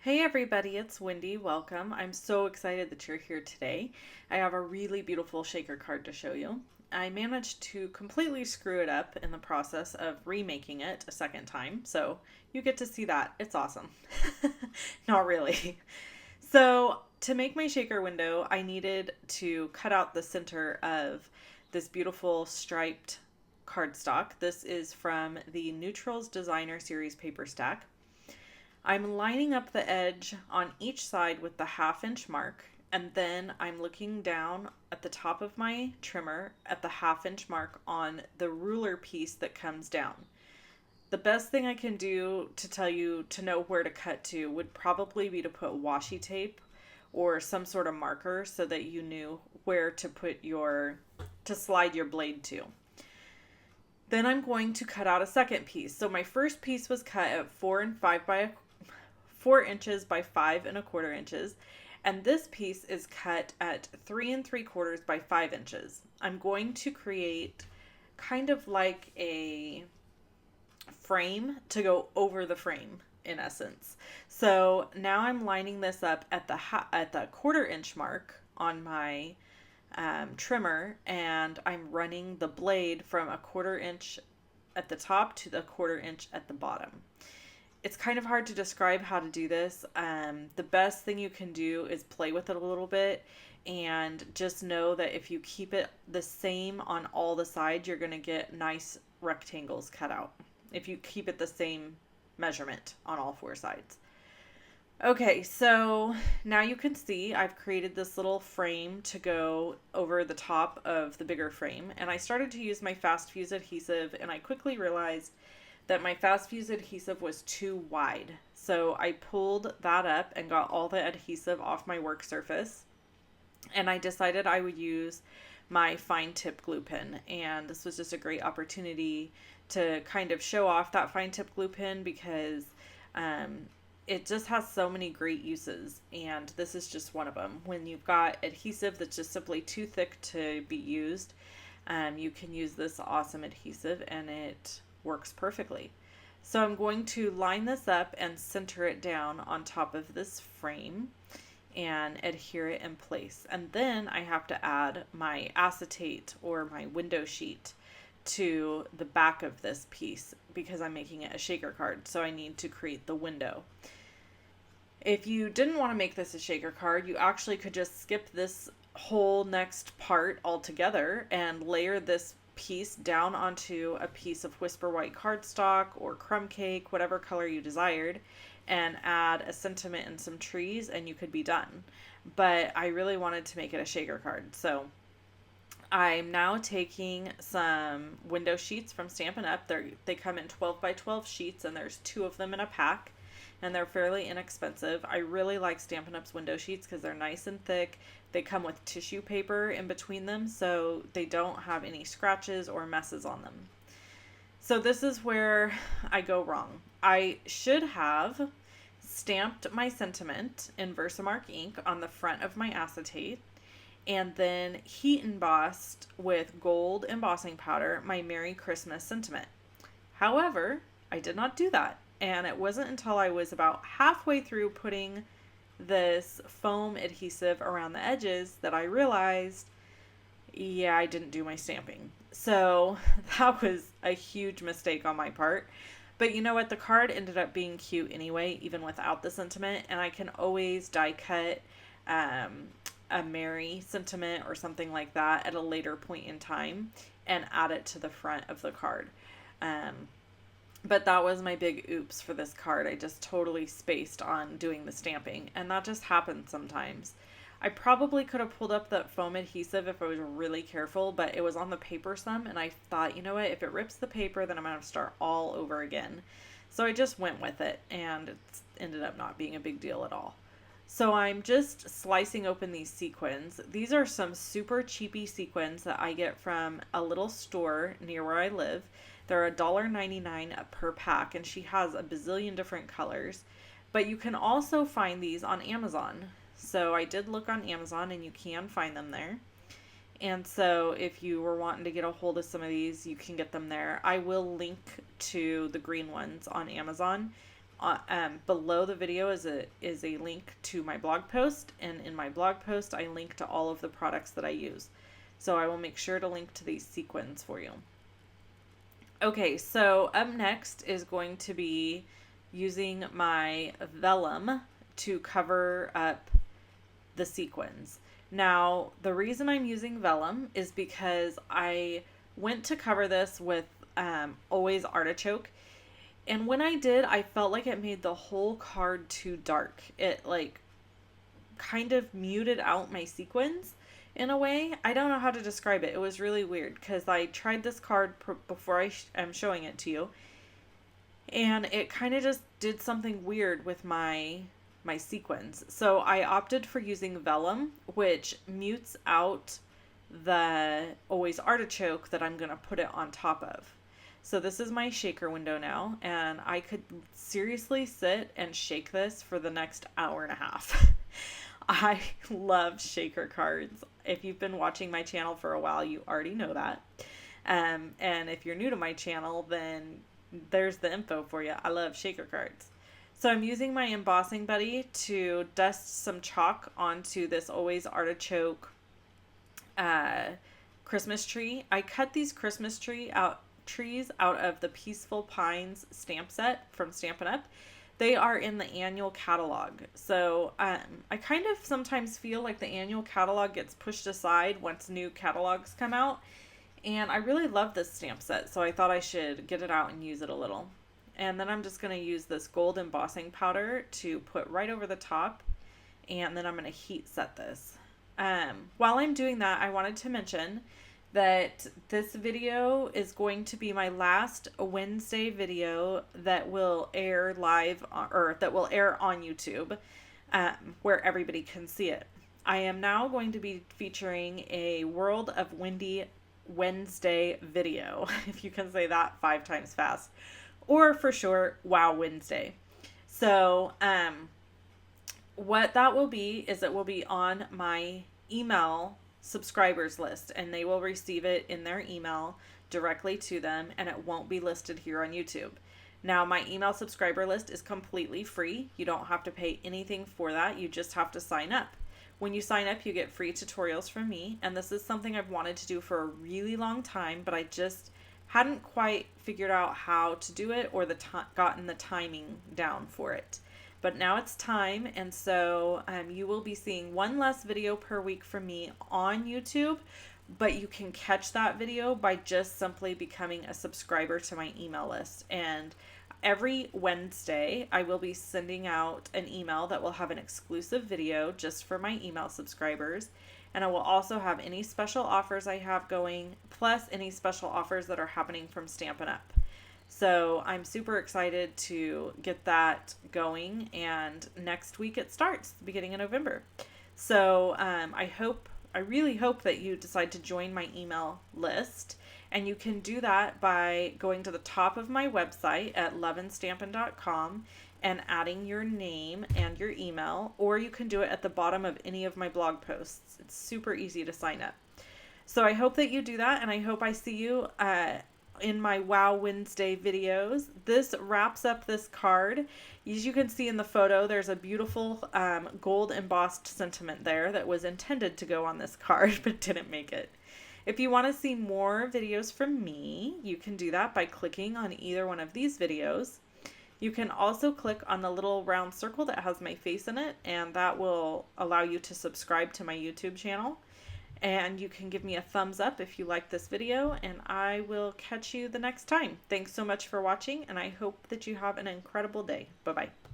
Hey everybody, it's Wendy. Welcome. I'm so excited that you're here today. I have a really beautiful shaker card to show you. I managed to completely screw it up in the process of remaking it a second time, so you get to see that. It's awesome. Not really. So, to make my shaker window, I needed to cut out the center of this beautiful striped cardstock. This is from the Neutrals Designer Series paper stack. I'm lining up the edge on each side with the ½ inch mark, and then I'm looking down at the top of my trimmer at the ½ inch mark on the ruler piece that comes down. The best thing I can do to tell you to know where to cut to would probably be to put washi tape or some sort of marker so that you knew where to to slide your blade to. Then I'm going to cut out a second piece. So my first piece was cut at 4 inches by 5¼ inches, and this piece is cut at 3¾ by 5 inches. I'm going to create kind of like a frame to go over the frame in essence. So now I'm lining this up at the ¼ inch mark on my trimmer, and I'm running the blade from a 1/4 inch at the top to the 1/4 inch at the bottom. It's kind of hard to describe how to do this. The best thing you can do is play with it a little bit and just know that if you keep it the same on all the sides, you're going to get nice rectangles cut out if you keep it the same measurement on all 4 sides. Okay, so now you can see I've created this little frame to go over the top of the bigger frame, and I started to use my fast fuse adhesive, and I quickly realized that my fast fuse adhesive was too wide. So I pulled that up and got all the adhesive off my work surface, and I decided I would use my fine tip glue pen. And this was just a great opportunity to kind of show off that fine tip glue pen because it just has so many great uses, and this is just one of them. When you've got adhesive that's just simply too thick to be used, you can use this awesome adhesive and it works perfectly. So I'm going to line this up and center it down on top of this frame and adhere it in place. And then I have to add my acetate or my window sheet to the back of this piece because I'm making it a shaker card, so I need to create the window. If you didn't want to make this a shaker card, you actually could just skip this whole next part altogether and layer this piece down onto a piece of Whisper White cardstock or crumb cake, whatever color you desired, and add a sentiment and some trees, and you could be done. But I really wanted to make it a shaker card, so I'm now taking some window sheets from Stampin Up. They come in 12 by 12 sheets, and there's 2 of them in a pack, and they're fairly inexpensive. I really like Stampin Up's window sheets because they're nice and thick. They come with tissue paper in between them, so they don't have any scratches or messes on them. So this is where I go wrong. I should have stamped my sentiment in Versamark ink on the front of my acetate, and then heat embossed with gold embossing powder my Merry Christmas sentiment. However, I did not do that, and it wasn't until I was about halfway through putting this foam adhesive around the edges that I realized, yeah, I didn't do my stamping. So that was a huge mistake on my part. But you know what? The card ended up being cute anyway, even without the sentiment, and I can always die cut a Merry sentiment or something like that at a later point in time and add it to the front of the card. But that was my big oops for this card. I just totally spaced on doing the stamping, and that just happens sometimes. I probably could have pulled up that foam adhesive if I was really careful, but it was on the paper some, and I thought, you know what, if it rips the paper, then I'm going to have to start all over again. So I just went with it, and it ended up not being a big deal at all. So I'm just slicing open these sequins. These are some super cheapy sequins that I get from a little store near where I live. They're $1.99 per pack, and she has a bazillion different colors. But you can also find these on Amazon. So I did look on Amazon, and you can find them there. And so if you were wanting to get a hold of some of these, you can get them there. I will link to the green ones on Amazon below the video is a link to my blog post, and in my blog post I link to all of the products that I use. So I will make sure to link to these sequins for you. Okay, so up next is going to be using my vellum to cover up the sequins. Now, the reason I'm using vellum is because I went to cover this with Always Artichoke, and when I did, I felt like it made the whole card too dark. It like kind of muted out my sequins in a way. I don't know how to describe it. It was really weird because I tried this card before I'm showing it to you, and it kind of just did something weird with my sequins. So I opted for using vellum, which mutes out the Always Artichoke that I'm going to put it on top of. So this is my shaker window now, and I could seriously sit and shake this for the next hour and a half. I love shaker cards. If you've been watching my channel for a while, you already know that. And if you're new to my channel, then there's the info for you. I love shaker cards. So I'm using my embossing buddy to dust some chalk onto this Always Artichoke Christmas tree. I cut these Christmas trees out of the Peaceful Pines stamp set from Stampin' Up. They are in the annual catalog. So I kind of sometimes feel like the annual catalog gets pushed aside once new catalogs come out. And I really love this stamp set, so I thought I should get it out and use it a little. And then I'm just going to use this gold embossing powder to put right over the top. And then I'm going to heat set this. While I'm doing that, I wanted to mention that this video is going to be my last Wednesday video that will air live or that will air on YouTube, where everybody can see it. I am now going to be featuring a World of Wendy Wednesday video, if you can say that 5 times fast, or for short, Wow Wednesday. So what that will be is it will be on my email subscribers list, and they will receive it in their email directly to them, and it won't be listed here on YouTube. Now, my email subscriber list is completely free. You don't have to pay anything for that. You just have to sign up. When you sign up, you get free tutorials from me, and this is something I've wanted to do for a really long time, but I just hadn't quite figured out how to do it or gotten the timing down for it. But now it's time, and so you will be seeing one less video per week from me on YouTube, but you can catch that video by just simply becoming a subscriber to my email list. And every Wednesday, I will be sending out an email that will have an exclusive video just for my email subscribers. And I will also have any special offers I have going, plus any special offers that are happening from Stampin' Up. So I'm super excited to get that going, and next week it starts, the beginning of November. So I really hope that you decide to join my email list, and you can do that by going to the top of my website at loveandstampin.com and adding your name and your email, or you can do it at the bottom of any of my blog posts. It's super easy to sign up. So I hope that you do that, and I hope I see you in my Wow Wednesday videos. This wraps up this card. As you can see in the photo, there's a beautiful gold embossed sentiment there that was intended to go on this card but didn't make it. If you want to see more videos from me, you can do that by clicking on either one of these videos. You can also click on the little round circle that has my face in it, and that will allow you to subscribe to my YouTube channel. And you can give me a thumbs up if you like this video, and I will catch you the next time. Thanks so much for watching, and I hope that you have an incredible day. Bye-bye.